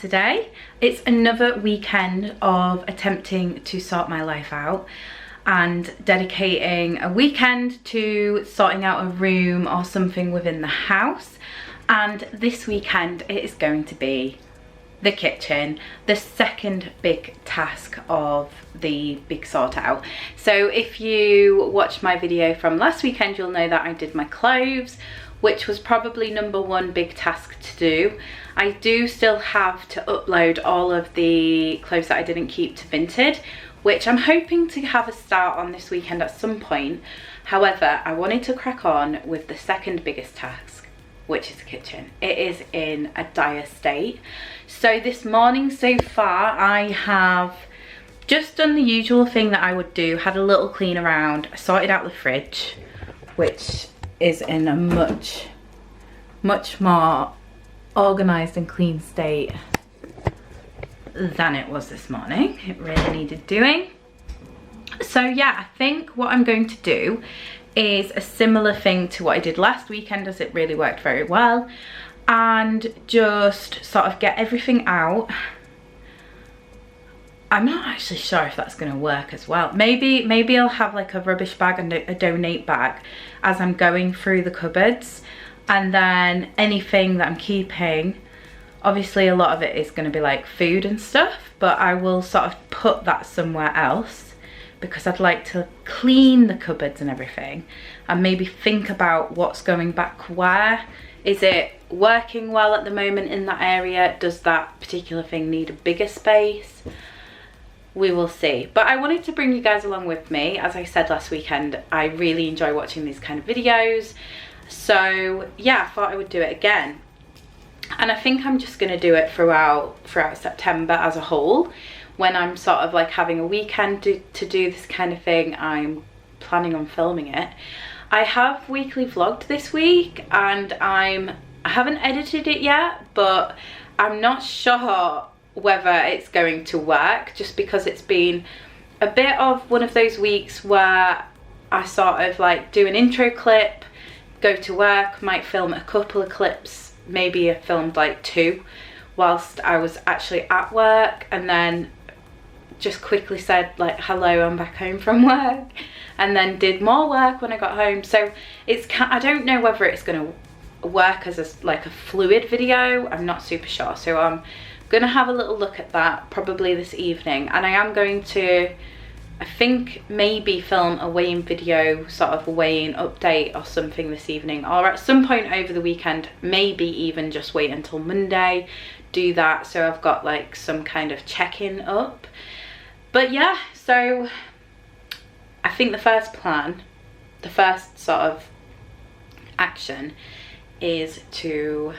Saturday. It's another weekend of attempting to sort my life out and dedicating a weekend to sorting out a room or something within the house. And this weekend it is going to be the kitchen, the second big task of the big sort out. So if you watched my video from last weekend, you'll know that I did my clothes, which was probably number one big task to do. I do still have to upload all of the clothes that I didn't keep to Vinted, which I'm hoping to have a start on this weekend at some point. However, I wanted to crack on with the second biggest task, which is the kitchen. It is in a dire state. So this morning so far, I have just done the usual thing that I would do, had a little clean around, sorted out the fridge, which is in a much more organised and clean state than it was this morning. It really needed doing. So yeah, I think what I'm going to do is a similar thing to what I did last weekend, as it really worked very well, and just sort of get everything out. I'm not actually sure if that's going to work as well. Maybe I'll have like a rubbish bag and a donate bag as I'm going through the cupboards, and then anything that I'm keeping, obviously a lot of it is going to be like food and stuff, but I will sort of put that somewhere else because I'd like to clean the cupboards and everything and maybe think about what's going back where. Is it working well at the moment in that area? Does that particular thing need a bigger space? We will see. But I wanted to bring you guys along with me. As I said last weekend, I really enjoy watching these kind of videos. So yeah, I thought I would do it again. And I think I'm just going to do it throughout September as a whole. When I'm sort of like having a weekend to do this kind of thing, I'm planning on filming it. I have weekly vlogged this week and I haven't edited it yet, but I'm not sure whether it's going to work, just because it's been a bit of one of those weeks where I sort of like do an intro clip, go to work, might film a couple of clips, maybe I filmed like 2 whilst I was actually at work, and then just quickly said like, hello, I'm back home from work, and then did more work when I got home. So it's, I don't know whether it's going to work as like a fluid video. I'm not super sure. So I'm going to have a little look at that probably this evening, and I am going to, I think, maybe film a weigh-in video, sort of a weigh-in update or something this evening, or at some point over the weekend. Maybe even just wait until Monday, do that, so I've got like some kind of check-in up. But yeah, so I think the first plan, the first sort of action is to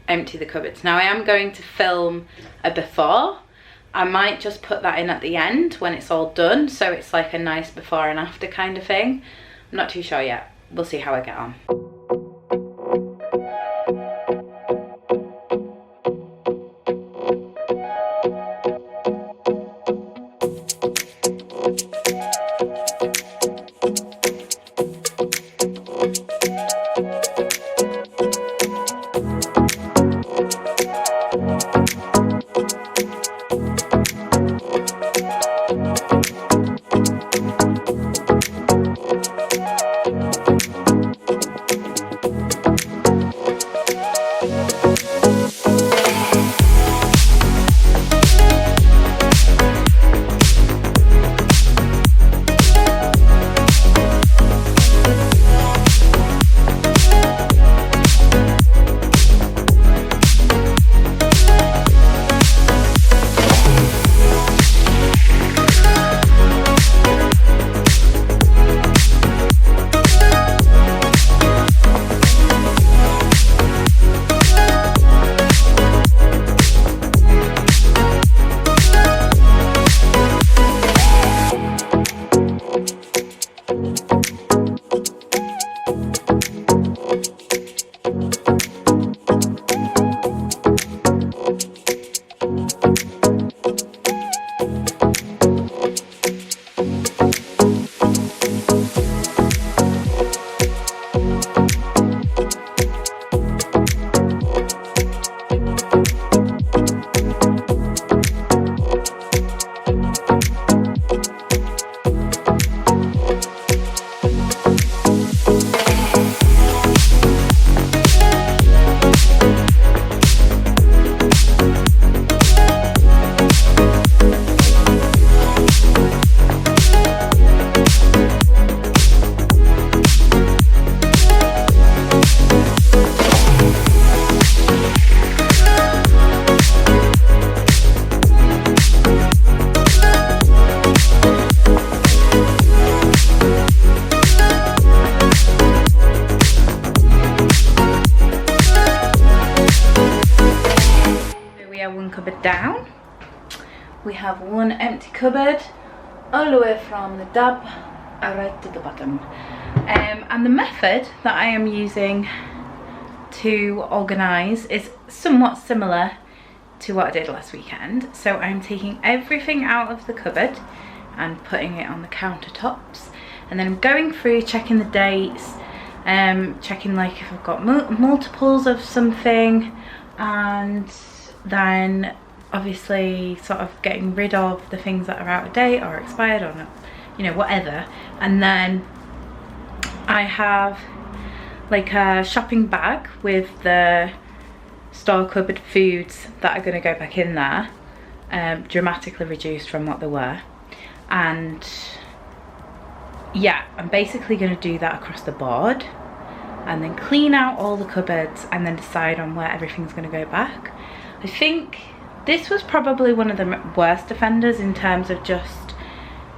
empty the cupboards. Now I am going to film a before. I might just put that in at the end when it's all done, so it's like a nice before and after kind of thing. I'm not too sure yet. We'll see how I get on. down. We have one empty cupboard all the way from the top right to the bottom. And the method that I am using to organise is somewhat similar to what I did last weekend. So I'm taking everything out of the cupboard and putting it on the countertops, and then I'm going through checking the dates, checking like if I've got multiples of something, and then obviously sort of getting rid of the things that are out of date or expired or not, you know, whatever. And then I have like a shopping bag with the store cupboard foods that are going to go back in there, dramatically reduced from what they were. And yeah, I'm basically going to do that across the board and then clean out all the cupboards and then decide on where everything's going to go back. I think this was probably one of the worst offenders in terms of just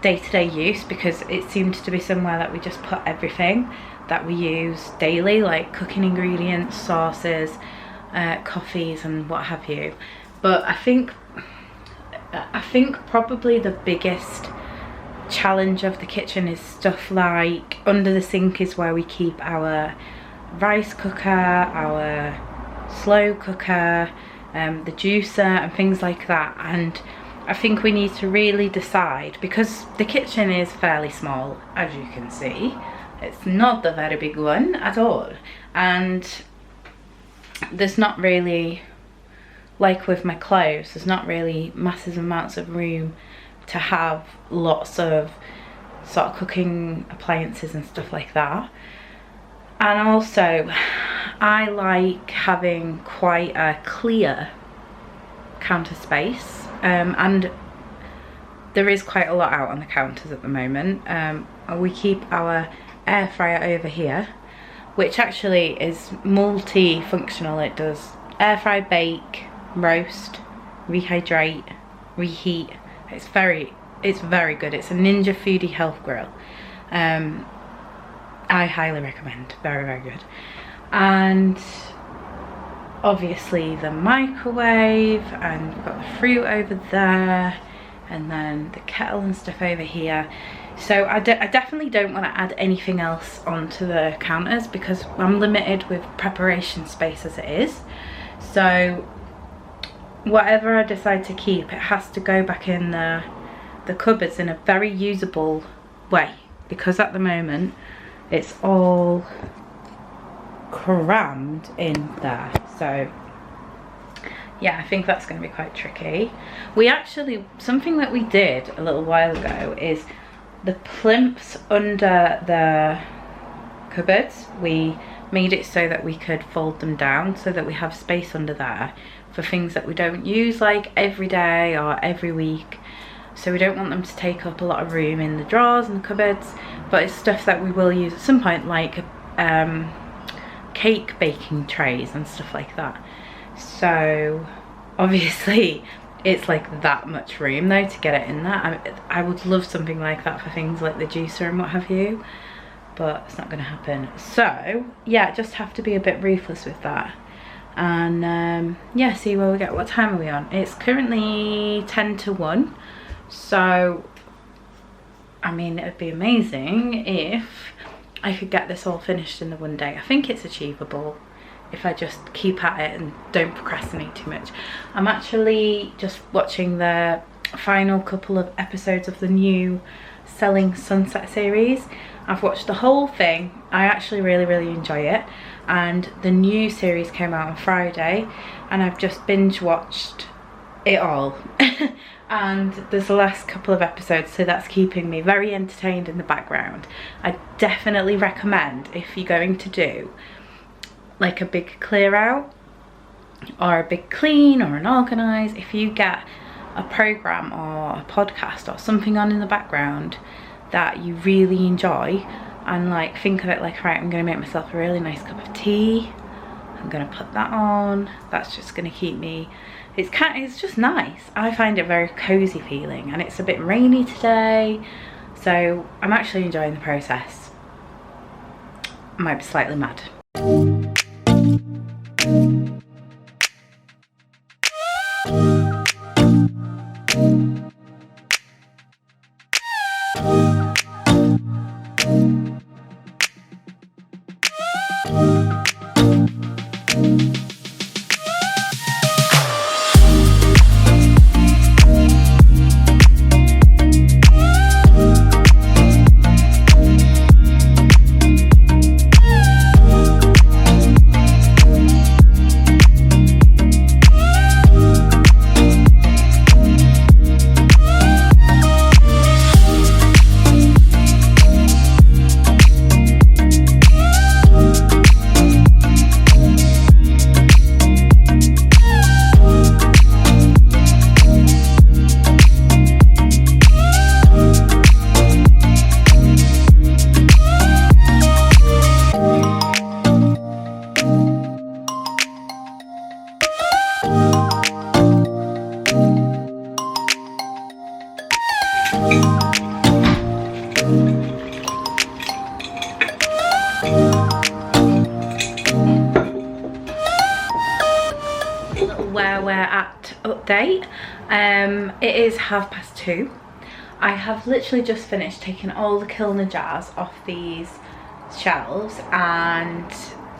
day-to-day use, because it seemed to be somewhere that we just put everything that we use daily, like cooking ingredients, sauces, coffees and what have you. But I think probably the biggest challenge of the kitchen is stuff like under the sink is where we keep our rice cooker, our slow cooker, the juicer and things like that. And I think we need to really decide, because the kitchen is fairly small, as you can see. It's not a very big one at all, and there's not really, like with my clothes, there's not really massive amounts of room to have lots of sort of cooking appliances and stuff like that. And also I like having quite a clear counter space, and there is quite a lot out on the counters at the moment. We keep our air fryer over here, which actually is multi-functional. It does air fry, bake, roast, rehydrate, reheat. It's very good. It's a Ninja Foodie health grill. I highly recommend. Very good. And obviously the microwave, and we've got the fruit over there, and then the kettle and stuff over here. So I definitely don't want to add anything else onto the counters, because I'm limited with preparation space as it is. So whatever I decide to keep, it has to go back in the cupboards in a very usable way, because at the moment it's all crammed in there. So yeah, I think that's going to be quite tricky. We actually, something that we did a little while ago is the plinths under the cupboards, we made it so that we could fold them down so that we have space under there for things that we don't use like every day or every week. So we don't want them to take up a lot of room in the drawers and the cupboards, but it's stuff that we will use at some point, like cake baking trays and stuff like that. So obviously it's like that much room though to get it in there. I would love something like that for things like the juicer and what have you, but it's not going to happen. So yeah, just have to be a bit ruthless with that. And yeah, see where we get. What time are we on? It's currently 10 to 1. So I mean, it'd be amazing if I could get this all finished in the one day. I think it's achievable if I just keep at it and don't procrastinate too much. I'm actually just watching the final couple of episodes of the new Selling Sunset series. I've watched the whole thing. I actually really enjoy it, and the new series came out on Friday and I've just binge watched it all. And there's the last couple of episodes, so that's keeping me very entertained in the background. I definitely recommend, if you're going to do like a big clear out or a big clean or an organise, if you get a program or a podcast or something on in the background that you really enjoy, and like think of it like, right, I'm going to make myself a really nice cup of tea, I'm going to put that on, that's just going to keep me, it's just nice. I find it very cozy feeling, and it's a bit rainy today, so I'm actually enjoying the process. I might be slightly mad. update. It is 2:30. I have literally just finished taking all the Kilner jars off these shelves and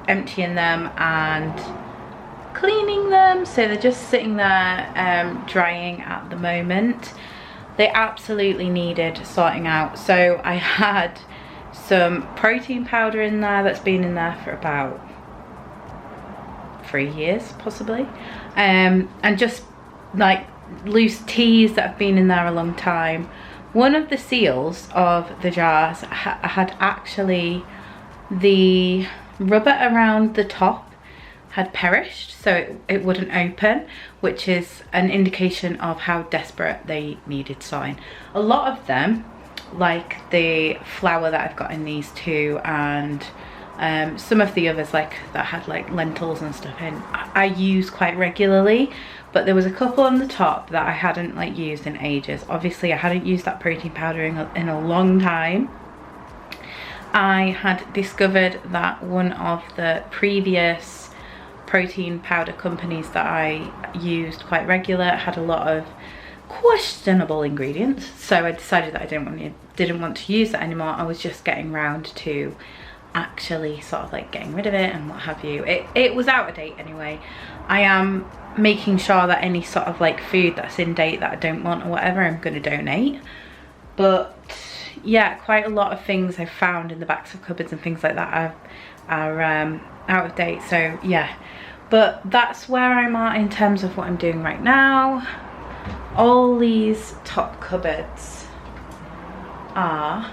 emptying them and cleaning them, so they're just sitting there drying at the moment. They absolutely needed sorting out. So I had some protein powder in there that's been in there for about 3 years possibly, and just like loose teas that have been in there a long time. One of the seals of the jars had actually, the rubber around the top had perished, so it wouldn't open, which is an indication of how desperate they needed sorting. A lot of them, like the flour that I've got in these two, and some of the others like that had like lentils and stuff in, I use quite regularly, but there was a couple on the top that I hadn't like used in ages. Obviously I hadn't used that protein powder in a long time. I had discovered that one of the previous protein powder companies that I used quite regular had a lot of questionable ingredients, so I decided that I didn't want to use that anymore. I was just getting round to actually sort of like getting rid of it and what have you. It was out of date anyway. I am making sure that any sort of like food that's in date that I don't want or whatever, I'm going to donate. But yeah, quite a lot of things I've found in the backs of cupboards and things like that are out of date, so yeah. But that's where I'm at in terms of what I'm doing right now. All these top cupboards are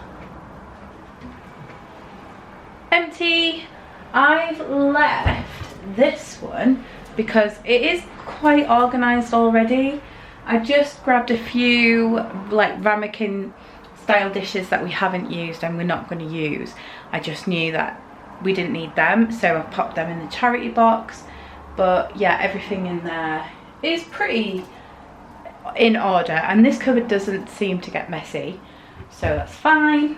empty. I've left this one because it is quite organised already. I just grabbed a few like ramekin style dishes that we haven't used and we're not going to use. I just knew that we didn't need them, so I popped them in the charity box. But yeah, everything in there is pretty in order, and this cupboard doesn't seem to get messy, so that's fine.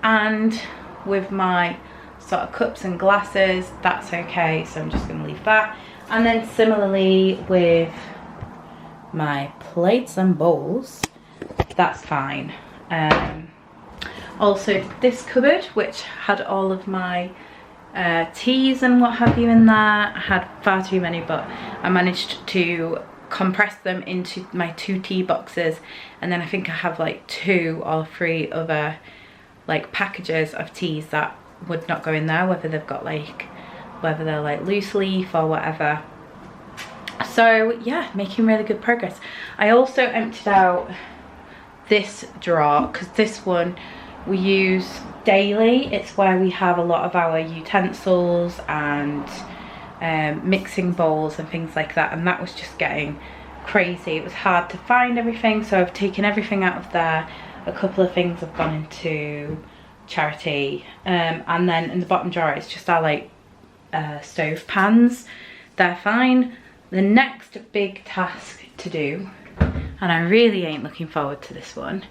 And with my sort of cups and glasses, that's okay, so I'm just going to leave that. And then similarly with my plates and bowls, that's fine. Also this cupboard, which had all of my teas and what have you in there, I had far too many, but I managed to compress them into my 2 tea boxes, and then I think I have like 2 or 3 other like packages of teas that would not go in there, whether they're like loose leaf or whatever. So yeah, making really good progress. I also emptied out this drawer because this one we use daily. It's where we have a lot of our utensils and mixing bowls and things like that, and that was just getting crazy. It was hard to find everything, so I've taken everything out of there. A couple of things have gone into charity, and then in the bottom drawer it's just our like stove pans. They're fine. The next big task to do, and I really ain't looking forward to this one,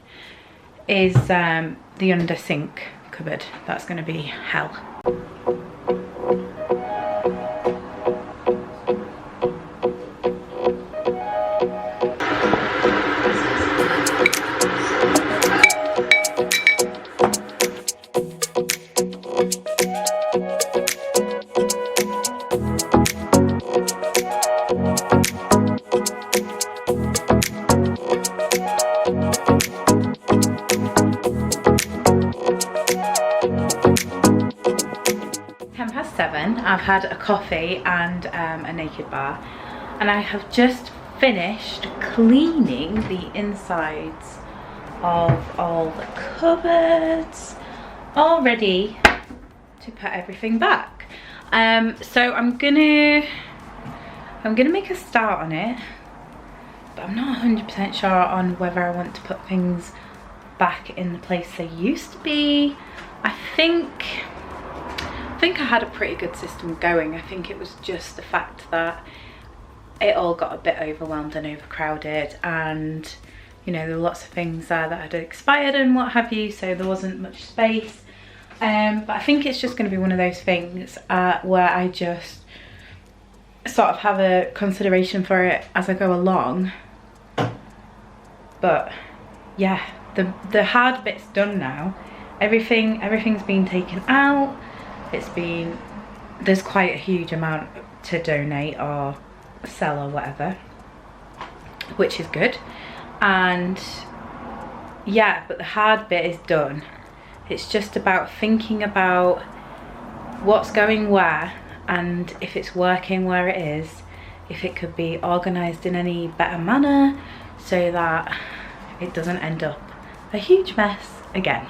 is the under sink cupboard. That's going to be hell. I've had a coffee and a naked bar, and I have just finished cleaning the insides of all the cupboards, all ready to put everything back. So I'm gonna make a start on it, but I'm not 100% sure on whether I want to put things back in the place they used to be. I think I had a pretty good system going. I think it was just the fact that it all got a bit overwhelmed and overcrowded, and you know, there were lots of things there that had expired and what have you, so there wasn't much space. But I think it's just going to be one of those things where I just sort of have a consideration for it as I go along. But yeah, the hard bit's done now. Everything's been taken out. There's quite a huge amount to donate or sell or whatever, which is good. And yeah, but the hard bit is done. It's just about thinking about what's going where, and if it's working where it is, if it could be organised in any better manner so that it doesn't end up a huge mess again.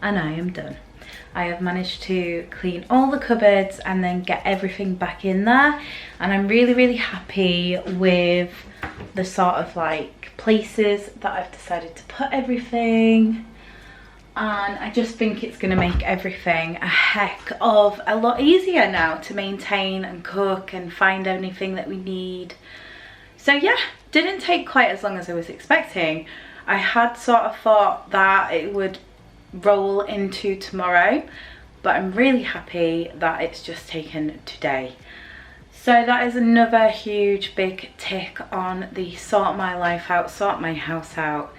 And I am done. I have managed to clean all the cupboards and then get everything back in there, and I'm really happy with the sort of like places that I've decided to put everything, and I just think it's going to make everything a heck of a lot easier now to maintain and cook and find anything that we need. So yeah, didn't take quite as long as I was expecting. I had sort of thought that it would roll into tomorrow, but I'm really happy that it's just taken today. So that is another huge big tick on the sort my life out, sort my house out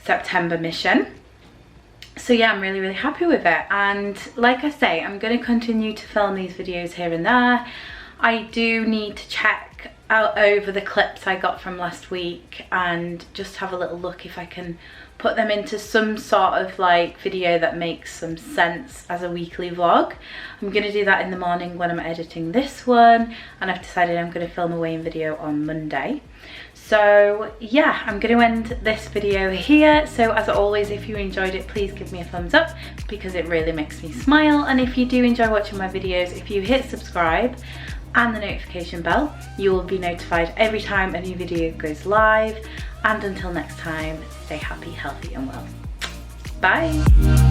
September mission. So yeah, I'm really happy with it, and like I say, I'm going to continue to film these videos here and there. I do need to check out over the clips I got from last week and just have a little look if I can put them into some sort of like video that makes some sense as a weekly vlog. I'm going to do that in the morning when I'm editing this one, and I've decided I'm going to film a weighing video on Monday. So yeah, I'm going to end this video here. So as always, if you enjoyed it, please give me a thumbs up because it really makes me smile. And if you do enjoy watching my videos, if you hit subscribe and the notification bell, you will be notified every time a new video goes live. And until next time, stay happy, healthy and well. Bye!